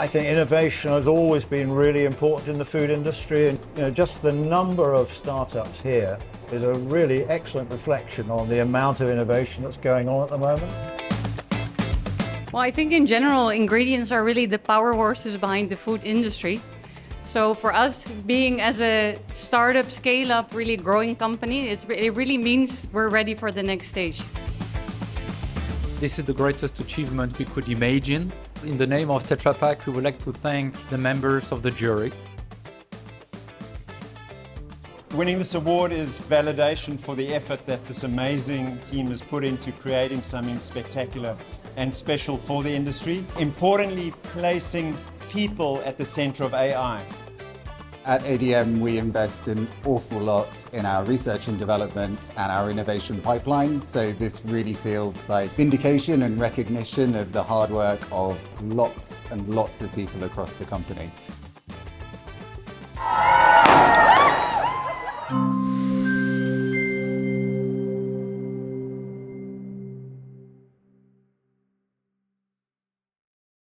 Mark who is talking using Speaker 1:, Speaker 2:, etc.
Speaker 1: think innovation has always been really important in the food industry, and just the number of startups here is a really excellent reflection on the amount of innovation that's going on at the moment.
Speaker 2: Well, I think in general, ingredients are really the power horses behind the food industry. So for us, being as a startup, scale-up, really growing company, it really means we're ready for the next stage.
Speaker 3: This is the greatest achievement we could imagine. In the name of Tetra Pak, we would like to thank the members of the jury.
Speaker 4: Winning this award is validation for the effort that this amazing team has put into creating something spectacular and special for the industry. Importantly, placing people at the center of AI.
Speaker 5: At ADM, we invest an awful lot in our research and development and our innovation pipeline. So this really feels like vindication and recognition of the hard work of lots and lots of people across the company.